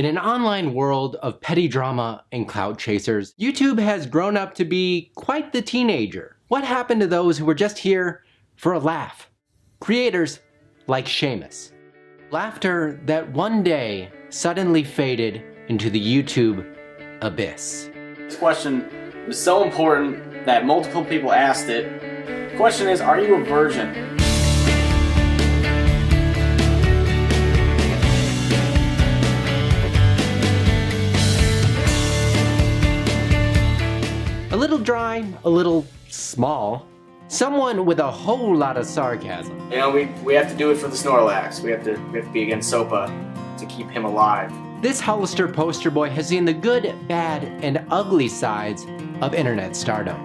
In an online world of petty drama and clout chasers, YouTube has grown up to be quite the teenager. What happened to those who were just here for a laugh? Creators like Seamus. Laughter that one day suddenly faded into the YouTube abyss. This question was so important that multiple people asked it. The question is, are you a virgin? A little dry, a little small. Someone with a whole lot of sarcasm. You know, we have to do it for the Snorlax. We have to be against Sopa to keep him alive. This Hollister poster boy has seen the good, bad, and ugly sides of internet stardom.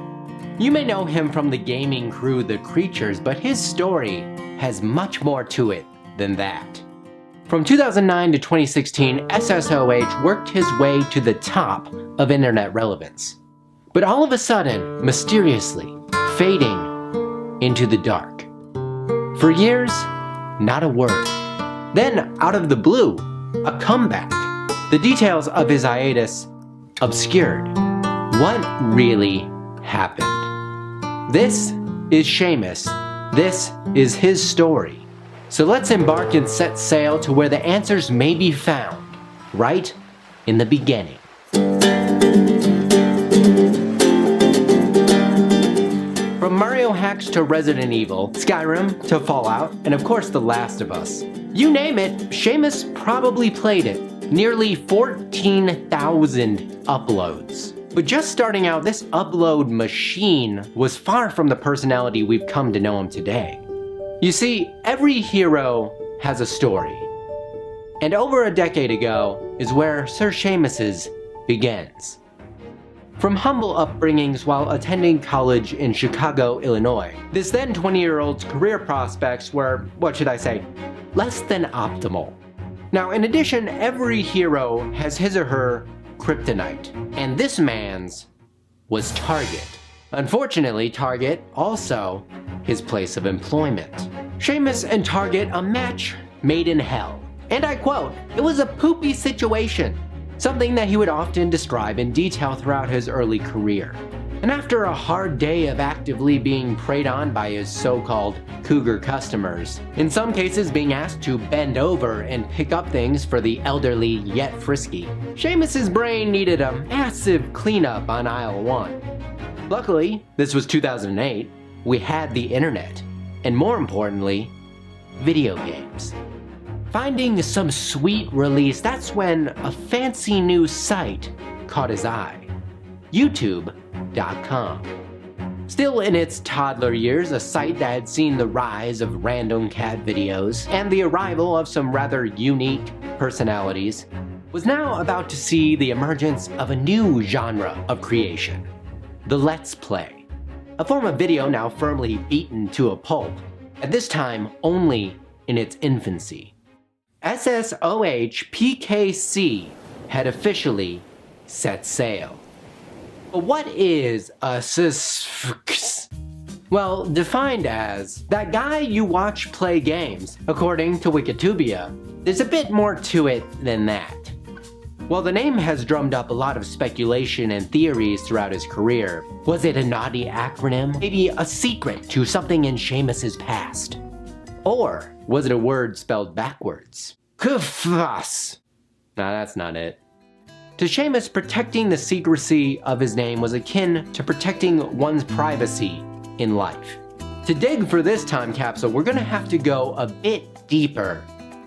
You may know him from the gaming crew The Creatures, but his story has much more to it than that. From 2009 to 2016, SSOH worked his way to the top of internet relevance. But all of a sudden, mysteriously, fading into the dark. For years, not a word. Then, out of the blue, a comeback. The details of his hiatus obscured. What really happened? This is Seamus. This is his story. So let's embark and set sail to where the answers may be found, right in the beginning. From Mario hacks to Resident Evil, Skyrim to Fallout, and of course The Last of Us. You name it, Seamus probably played it. Nearly 14,000 uploads. But just starting out, this upload machine was far from the personality we've come to know him today. You see, every hero has a story. And over a decade ago is where Sir Seamus's begins. From humble upbringings while attending college in Chicago, Illinois, this then 20-year-old's career prospects were, what should I say, less than optimal. Now, in addition, every hero has his or her kryptonite, and this man's was Target. Unfortunately, Target also his place of employment. Seamus and Target, a match made in hell. And I quote, "It was a poopy situation," something that he would often describe in detail throughout his early career. And after a hard day of actively being preyed on by his so-called cougar customers, in some cases being asked to bend over and pick up things for the elderly yet frisky, Seamus's brain needed a massive cleanup on aisle 1. Luckily, this was 2008, we had the internet, and more importantly, video games. Finding some sweet release, that's when a fancy new site caught his eye. YouTube.com. Still in its toddler years, a site that had seen the rise of random cat videos and the arrival of some rather unique personalities, was now about to see the emergence of a new genre of creation, the Let's Play. A form of video now firmly beaten to a pulp, at this time only in its infancy. SSOHPKC had officially set sail. But what is a SSOHPKC? Well, defined as that guy you watch play games, according to Wikipedia. There's a bit more to it than that. While the name has drummed up a lot of speculation and theories throughout his career, was it a naughty acronym? Maybe a secret to something in Seamus's past? Or was it a word spelled backwards? Kufas. Nah, that's not it. To Seamus, protecting the secrecy of his name was akin to protecting one's privacy in life. To dig for this time capsule, we're gonna have to go a bit deeper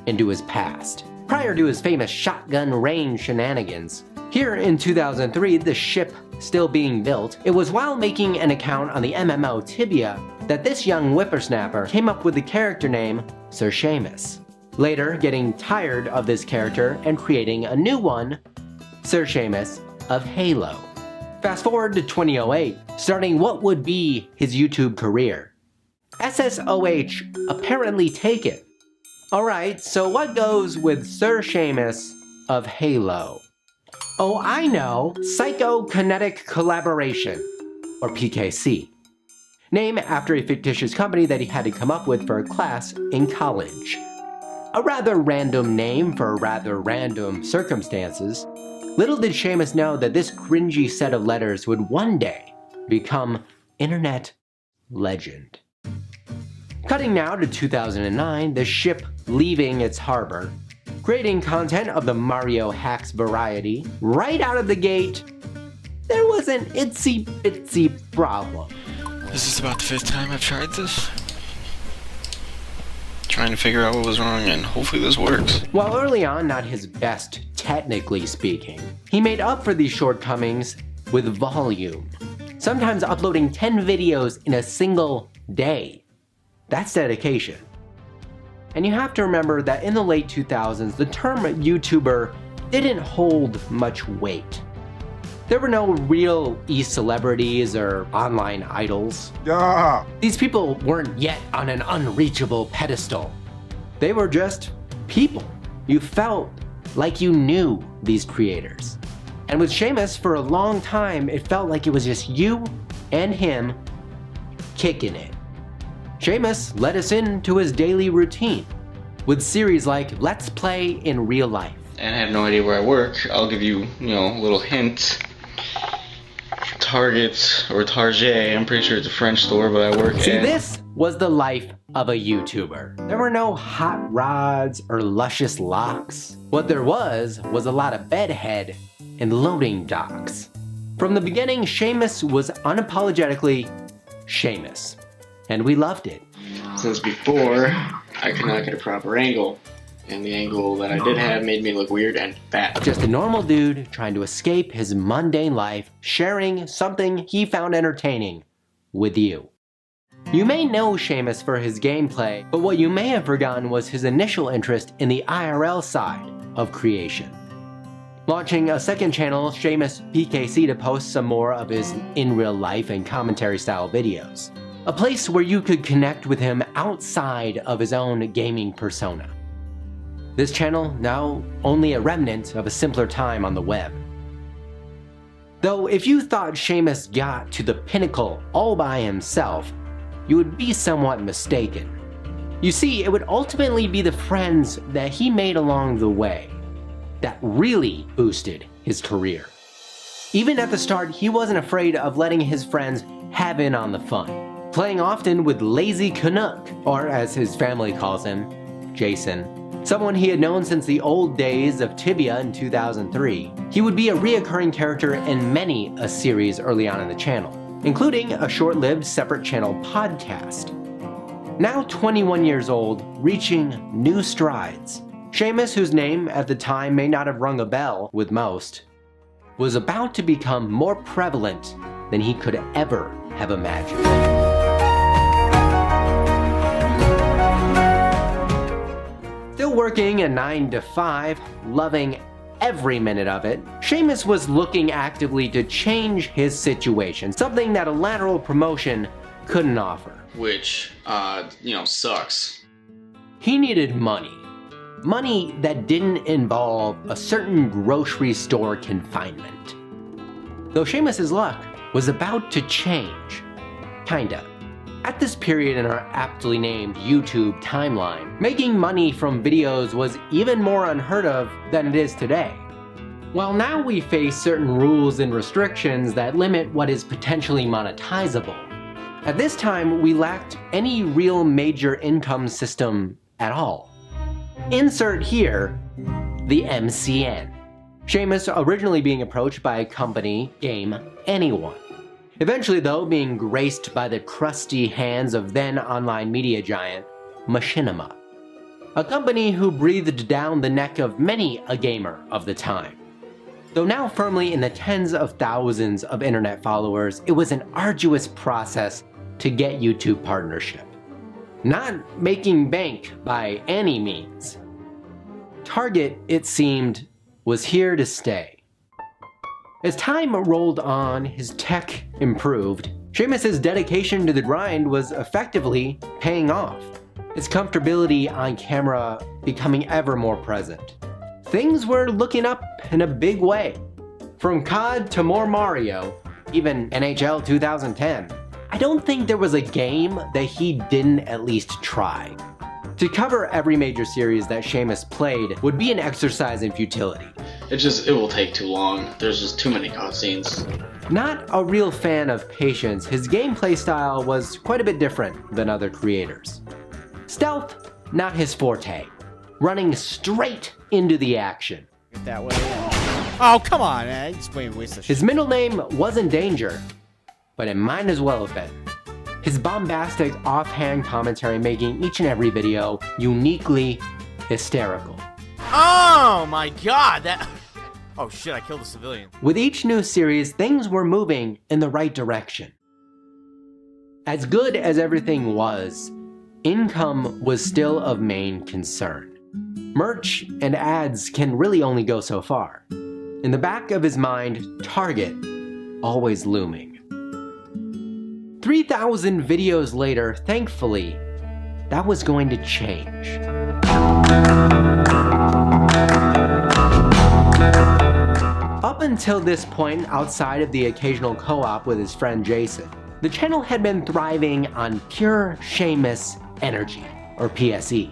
into his past. Prior to his famous shotgun range shenanigans, here in 2003, the ship still being built, it was while making an account on the MMO Tibia that this young whippersnapper came up with the character name Sir Seamus. Later, getting tired of this character and creating a new one, Sir Seamus of Halo. Fast forward to 2008, starting what would be his YouTube career. SSOH apparently take it. Alright, so what goes with Sir Seamus of Halo? Oh, I know, Psychokinetic Collaboration, or PKC. Name after a fictitious company that he had to come up with for a class in college. A rather random name for rather random circumstances. Little did Seamus know that this cringy set of letters would one day become internet legend. Cutting now to 2009, the ship leaving its harbor, creating content of the Mario hacks variety, right out of the gate, there was an itsy bitsy problem. This is about the 5th time I've tried this. Trying to figure out what was wrong, and hopefully this works. While early on not his best, technically speaking, he made up for these shortcomings with volume, sometimes uploading 10 videos in a single day. That's dedication. And you have to remember that in the late 2000s, the term YouTuber didn't hold much weight. There were no real e-celebrities or online idols. Yeah. These people weren't yet on an unreachable pedestal. They were just people. You felt like you knew these creators. And with Seamus, for a long time, it felt like it was just you and him kicking it. Seamus let us into his daily routine with series like Let's Play in Real Life. And I have no idea where I work. I'll give you, a little hint. Target or Target, I'm pretty sure it's a French store, but I work at... See, this was the life of a YouTuber. There were no hot rods or luscious locks. What there was a lot of bedhead and loading docks. From the beginning, Seamus was unapologetically Seamus, and we loved it. Since before, I could not get a proper angle, and the angle that I did have made me look weird and fat. Just a normal dude trying to escape his mundane life, sharing something he found entertaining with you. You may know Seamus for his gameplay, but what you may have forgotten was his initial interest in the IRL side of creation. Launching a second channel, SeamusPKC, to post some more of his in real life and commentary style videos. A place where you could connect with him outside of his own gaming persona. This channel now only a remnant of a simpler time on the web. Though if you thought Seamus got to the pinnacle all by himself, you would be somewhat mistaken. You see, it would ultimately be the friends that he made along the way that really boosted his career. Even at the start, he wasn't afraid of letting his friends have in on the fun, playing often with Lazy Canuck, or as his family calls him, Jason. Someone he had known since the old days of Tibia in 2003. He would be a reoccurring character in many a series early on in the channel, including a short-lived separate channel podcast. Now 21 years old, reaching new strides, Seamus, whose name at the time may not have rung a bell with most, was about to become more prevalent than he could ever have imagined. Still working a 9 to 5, loving every minute of it, Seamus was looking actively to change his situation, something that a lateral promotion couldn't offer. Which, sucks. He needed money. Money that didn't involve a certain grocery store confinement. Though Seamus's luck was about to change. Kinda. At this period in our aptly named YouTube timeline, making money from videos was even more unheard of than it is today. While now we face certain rules and restrictions that limit what is potentially monetizable, at this time we lacked any real major income system at all. Insert here the MCN. Seamus originally being approached by a company, Game Anyone. Eventually though, being graced by the crusty hands of then online media giant, Machinima. A company who breathed down the neck of many a gamer of the time. Though now firmly in the tens of thousands of internet followers, it was an arduous process to get YouTube partnership. Not making bank by any means. Target, it seemed, was here to stay. As time rolled on, his tech improved. Seamus's dedication to the grind was effectively paying off. His comfortability on camera becoming ever more present. Things were looking up in a big way. From COD to more Mario, even NHL 2010. I don't think there was a game that he didn't at least try. To cover every major series that Seamus played would be an exercise in futility. It will take too long. There's just too many cutscenes. Not a real fan of patience, his gameplay style was quite a bit different than other creators. Stealth, not his forte. Running straight into the action. That way. Oh, come on, man. Just waste of shit. His middle name wasn't Danger, but it might as well have been. His bombastic, offhand commentary making each and every video uniquely hysterical. Oh my god, that... Oh shit, I killed a civilian. With each new series, things were moving in the right direction. As good as everything was, income was still of main concern. Merch and ads can really only go so far. In the back of his mind, Target, always looming. 3,000 videos later, thankfully, that was going to change. Up until this point, outside of the occasional co-op with his friend Jason, the channel had been thriving on pure Seamus energy, or PSE.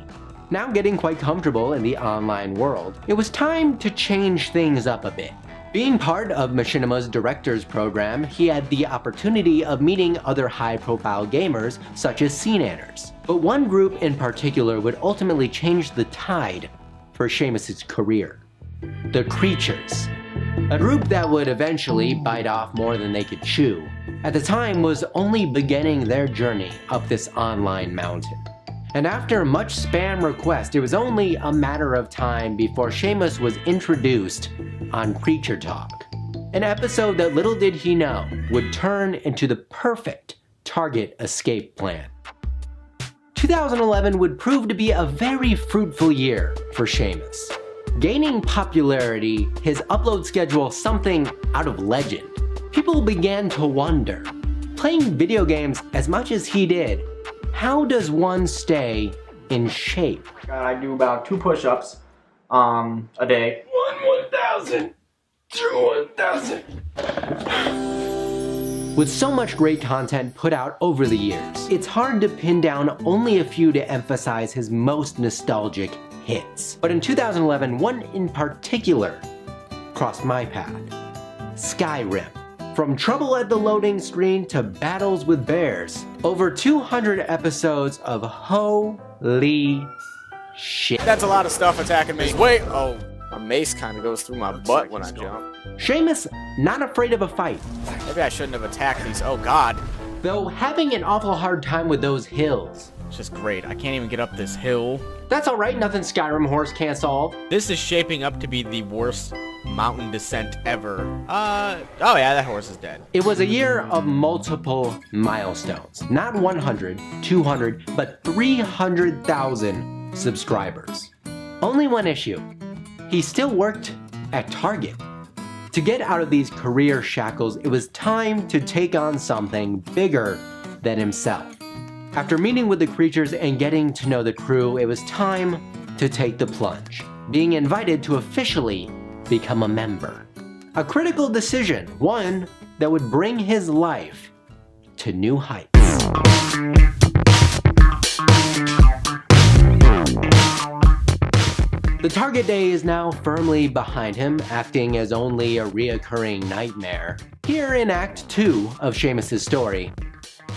Now getting quite comfortable in the online world, it was time to change things up a bit. Being part of Machinima's director's program, he had the opportunity of meeting other high-profile gamers such as SeamusPKC. But one group in particular would ultimately change the tide for Seamus's career. The Creatures. A group that would eventually bite off more than they could chew, at the time was only beginning their journey up this online mountain. And after much spam request, it was only a matter of time before Seamus was introduced on Creature Talk, an episode that little did he know would turn into the perfect Target escape plan. 2011 would prove to be a very fruitful year for Seamus. Gaining popularity, his upload schedule something out of legend. People began to wonder, playing video games as much as he did, how does one stay in shape? I do about 2 push-ups a day. 1,000, 1,000. With so much great content put out over the years, it's hard to pin down only a few to emphasize his most nostalgic hits. But in 2011, one in particular crossed my path. Skyrim. From trouble at the loading screen to battles with bears, over 200 episodes of holy shit. That's a lot of stuff attacking me. Wait, oh, a mace kind of goes through my butt when I jump. Seamus, not afraid of a fight. Maybe I shouldn't have attacked these. Oh god. Though having an awful hard time with those hills. It's just great. I can't even get up this hill. That's alright, nothing Skyrim horse can't solve. This is shaping up to be the worst mountain descent ever. Oh yeah, that horse is dead. It was a year of multiple milestones. Not 100, 200, but 300,000 subscribers. Only one issue. He still worked at Target. To get out of these career shackles, it was time to take on something bigger than himself. After meeting with the creatures and getting to know the crew, it was time to take the plunge, being invited to officially become a member. A critical decision, one that would bring his life to new heights. The Target day is now firmly behind him, acting as only a reoccurring nightmare. Here in Act 2 of Seamus's story,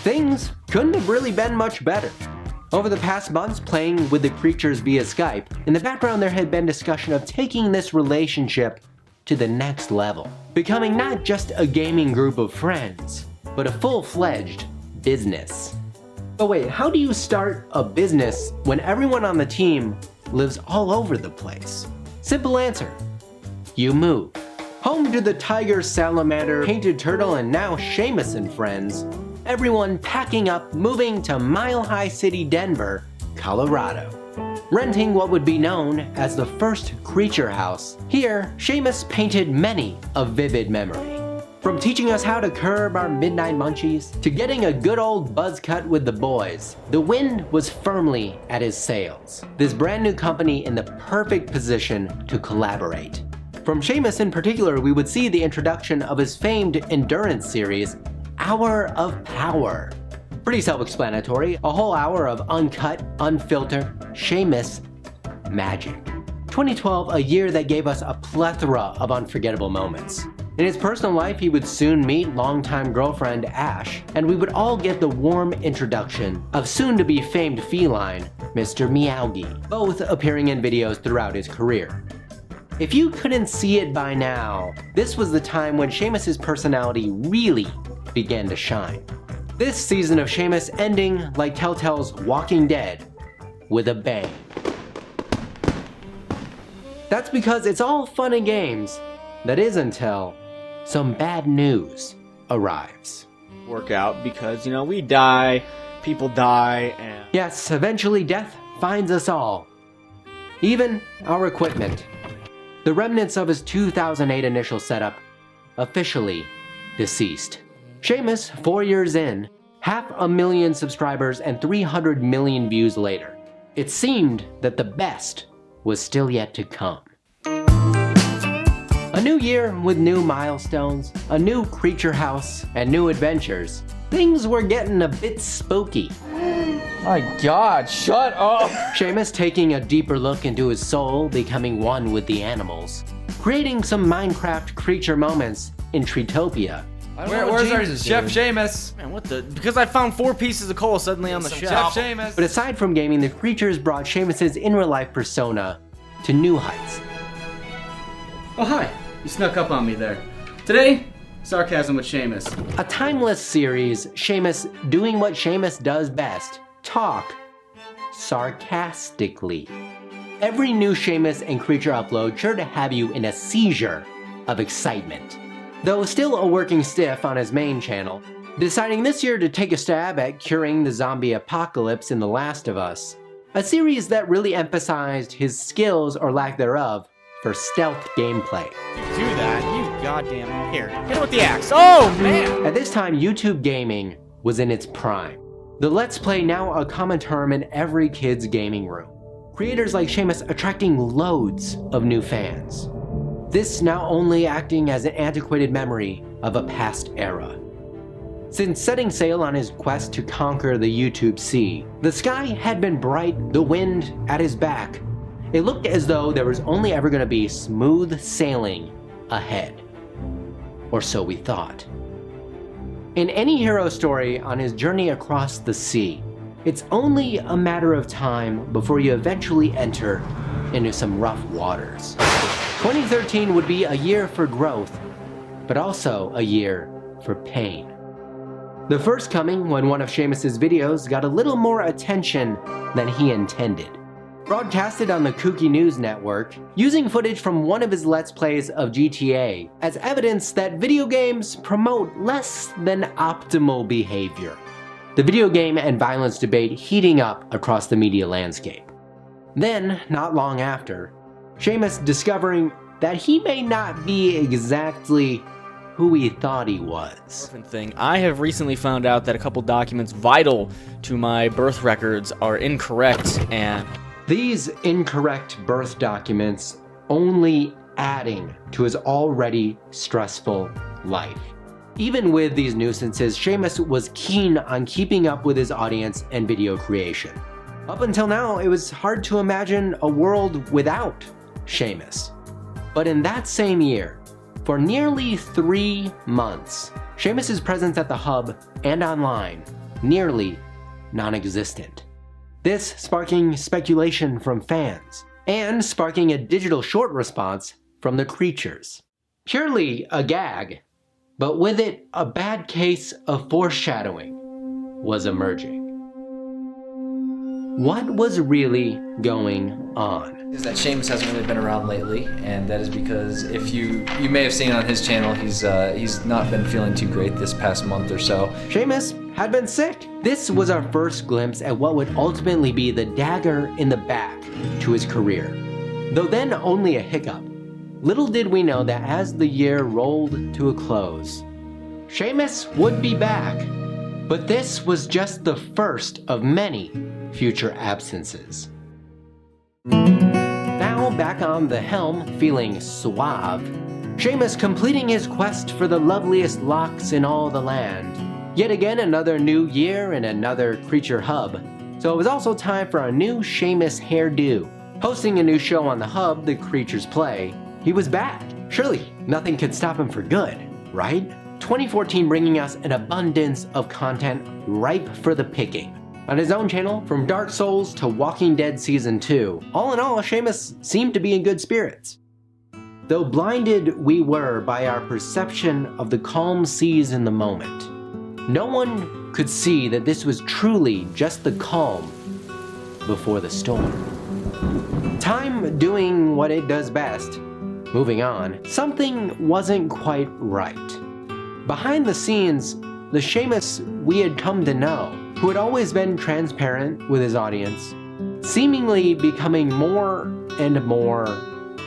things couldn't have really been much better. Over the past months playing with the creatures via Skype, in the background there had been discussion of taking this relationship to the next level, becoming not just a gaming group of friends, but a full-fledged business. But wait, how do you start a business when everyone on the team lives all over the place? Simple answer. You move. Home to the tiger, salamander, painted turtle, and now Seamus and friends, everyone packing up, moving to Mile High City, Denver, Colorado. Renting what would be known as the first creature house. Here, Seamus painted many a vivid memory. From teaching us how to curb our midnight munchies, to getting a good old buzz cut with the boys, the wind was firmly at his sails. This brand new company in the perfect position to collaborate. From Seamus in particular, we would see the introduction of his famed endurance series, Hour of Power. Pretty self-explanatory, a whole hour of uncut, unfiltered, Seamus magic. 2012, a year that gave us a plethora of unforgettable moments. In his personal life, he would soon meet longtime girlfriend Ash, and we would all get the warm introduction of soon-to-be famed feline, Mr. Meowgie, both appearing in videos throughout his career. If you couldn't see it by now, this was the time when Seamus's personality really began to shine. This season of Seamus ending like Telltale's Walking Dead with a bang. That's because it's all fun and games. That is until some bad news arrives. Work out because, we die, people die, and... Yes, eventually death finds us all. Even our equipment. The remnants of his 2008 initial setup officially deceased. Seamus, 4 years in, 500,000 subscribers and 300 million views later. It seemed that the best was still yet to come. A new year with new milestones, a new creature house, and new adventures. Things were getting a bit spooky. My God, shut up! Seamus taking a deeper look into his soul, becoming one with the animals. Creating some Minecraft creature moments in Treetopia. Where's our Chef Seamus? Man, what the? Because I found 4 pieces of coal suddenly on the shelf. Chef Seamus. But aside from gaming, the creatures brought Seamus's in real life persona to new heights. Oh hi, you snuck up on me there. Today, Sarcasm with Seamus. A timeless series, Seamus doing what Seamus does best, talk sarcastically. Every new Seamus and creature upload sure to have you in a seizure of excitement. Though still a working stiff on his main channel, deciding this year to take a stab at curing the zombie apocalypse in The Last of Us, a series that really emphasized his skills or lack thereof for stealth gameplay. Do that, you goddamn... Here, hit it with the axe. Oh, man! At this time, YouTube gaming was in its prime. The Let's Play now a common term in every kid's gaming room. Creators like Seamus attracting loads of new fans. This now only acting as an antiquated memory of a past era. Since setting sail on his quest to conquer the YouTube sea, the sky had been bright, the wind at his back. It looked as though there was only ever going to be smooth sailing ahead. Or so we thought. In any hero story on his journey across the sea, it's only a matter of time before you eventually enter into some rough waters. 2013 would be a year for growth, but also a year for pain. The first coming when one of Seamus's videos got a little more attention than he intended. Broadcasted on the Kooky News Network, using footage from one of his Let's Plays of GTA as evidence that video games promote less than optimal behavior. The video game and violence debate heating up across the media landscape. Then, not long after, Seamus discovering that he may not be exactly who he thought he was. Different thing. I have recently found out that a couple documents vital to my birth records are incorrect, and these incorrect birth documents only adding to his already stressful life. Even with these nuisances, Seamus was keen on keeping up with his audience and video creation. Up until now, it was hard to imagine a world without Seamus. But in that same year, for nearly 3 months, Seamus's presence at the hub and online nearly non-existent. This sparking speculation from fans, and sparking a digital short response from the creatures. Purely a gag, but with it a bad case of foreshadowing was emerging. What was really going on? Is that Seamus hasn't really been around lately, and that is because if you may have seen on his channel, he's not been feeling too great this past month or so. Seamus had been sick. This was our first glimpse at what would ultimately be the dagger in the back to his career. Though then only a hiccup. Little did we know that as the year rolled to a close, Seamus would be back. But this was just the first of many future absences. Now back on the helm, feeling suave, Seamus completing his quest for the loveliest locks in all the land. Yet again another new year and another creature hub. So it was also time for a new Seamus hairdo. Hosting a new show on the Hub, The Creatures Play, he was back. Surely, nothing could stop him for good, right? 2014 bringing us an abundance of content ripe for the picking. On his own channel, from Dark Souls to Walking Dead Season 2, all in all, Seamus seemed to be in good spirits. Though blinded we were by our perception of the calm seas in the moment, no one could see that this was truly just the calm before the storm. Time doing what it does best. Moving on, something wasn't quite right. Behind the scenes, the Seamus we had come to know, who had always been transparent with his audience, seemingly becoming more and more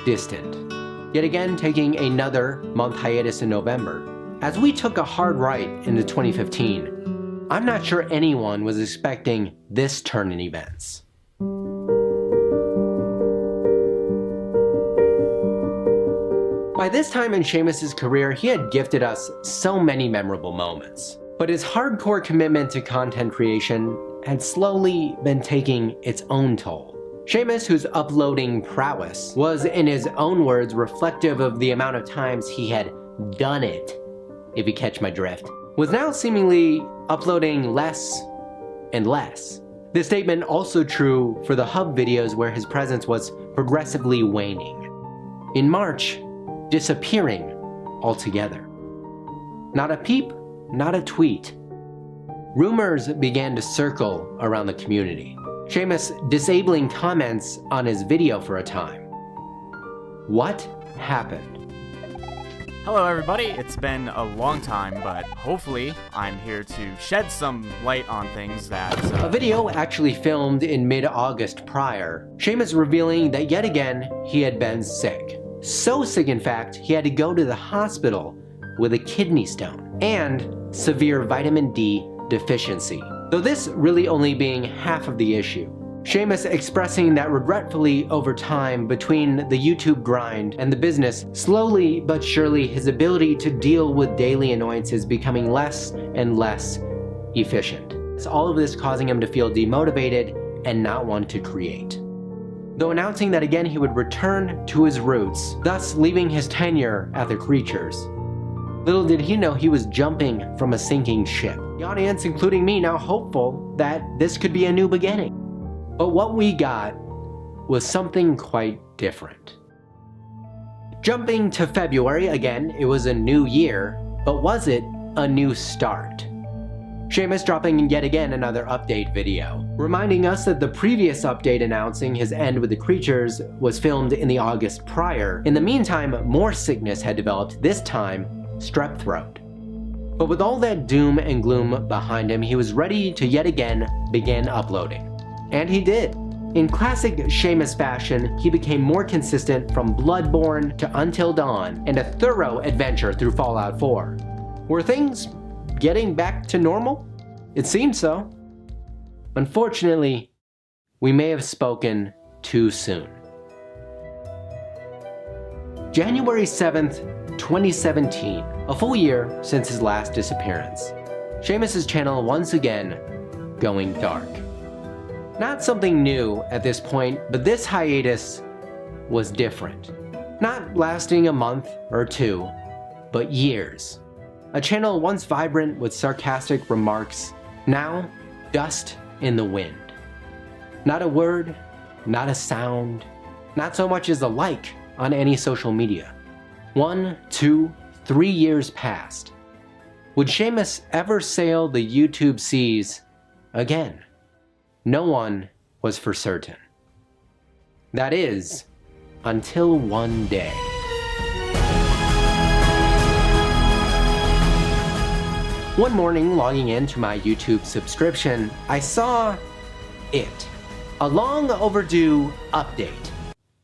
distant. Yet again taking another month hiatus in November. As we took a hard right into 2015, I'm not sure anyone was expecting this turn in events. By this time in Seamus's career, he had gifted us so many memorable moments. But his hardcore commitment to content creation had slowly been taking its own toll. Seamus, whose uploading prowess was in his own words reflective of the amount of times he had done it, if you catch my drift, was now seemingly uploading less and less. This statement also true for the Hub videos where his presence was progressively waning. In March, disappearing altogether. Not a peep, not a tweet. Rumors began to circle around the community. Seamus disabling comments on his video for a time. What happened? Hello everybody, it's been a long time, but hopefully I'm here to shed some light on things that... A video actually filmed in mid-August prior, Seamus revealing that yet again he had been sick. So sick in fact, he had to go to the hospital with a kidney stone and severe vitamin D deficiency. Though this really only being half of the issue. Seamus expressing that regretfully over time between the YouTube grind and the business, slowly but surely his ability to deal with daily annoyances becoming less and less efficient. All of this causing him to feel demotivated and not want to create. Though announcing that again he would return to his roots, thus leaving his tenure at The Creatures. Little did he know he was jumping from a sinking ship. The audience, including me, now hopeful that this could be a new beginning. But what we got was something quite different. Jumping to February, again, it was a new year, but was it a new start? Seamus dropping yet again another update video, reminding us that the previous update announcing his end with the creatures was filmed in the August prior. In the meantime, more sickness had developed, this time strep throat. But with all that doom and gloom behind him, he was ready to yet again begin uploading. And he did. In classic Seamus fashion, he became more consistent from Bloodborne to Until Dawn and a thorough adventure through Fallout 4. Were things getting back to normal? It seemed so. Unfortunately, we may have spoken too soon. January 7th, 2017, a full year since his last disappearance. Seamus's channel once again going dark. Not something new at this point, but this hiatus was different. Not lasting a month or two, but years. A channel once vibrant with sarcastic remarks, now dust in the wind. Not a word, not a sound, not so much as a like on any social media. 1, 2, 3 years passed. Would Seamus ever sail the YouTube seas again? No one was for certain. That is, until one day. One morning, logging into my YouTube subscription, I saw it. A long overdue update.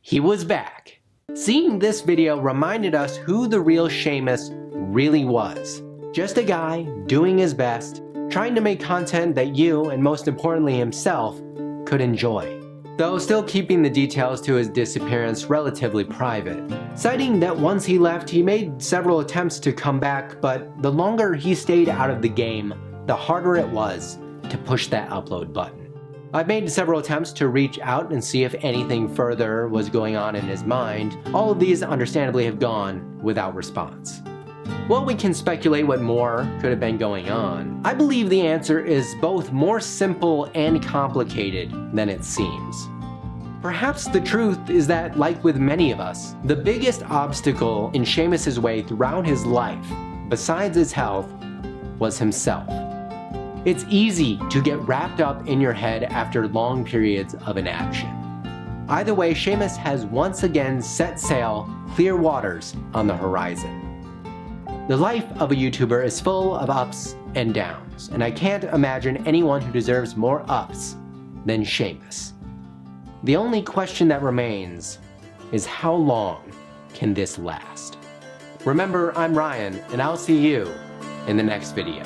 He was back. Seeing this video reminded us who the real Seamus really was. Just a guy doing his best, trying to make content that you, and most importantly himself, could enjoy. Though still keeping the details to his disappearance relatively private. Citing that once he left, he made several attempts to come back, but the longer he stayed out of the game, the harder it was to push that upload button. I've made several attempts to reach out and see if anything further was going on in his mind. All of these understandably have gone without response. While we can speculate what more could have been going on, I believe the answer is both more simple and complicated than it seems. Perhaps the truth is that, like with many of us, the biggest obstacle in Seamus's way throughout his life, besides his health, was himself. It's easy to get wrapped up in your head after long periods of inaction. Either way, Seamus has once again set sail, clear waters on the horizon. The life of a YouTuber is full of ups and downs, and I can't imagine anyone who deserves more ups than Seamus. The only question that remains is how long can this last? Remember, I'm Ryan, and I'll see you in the next video.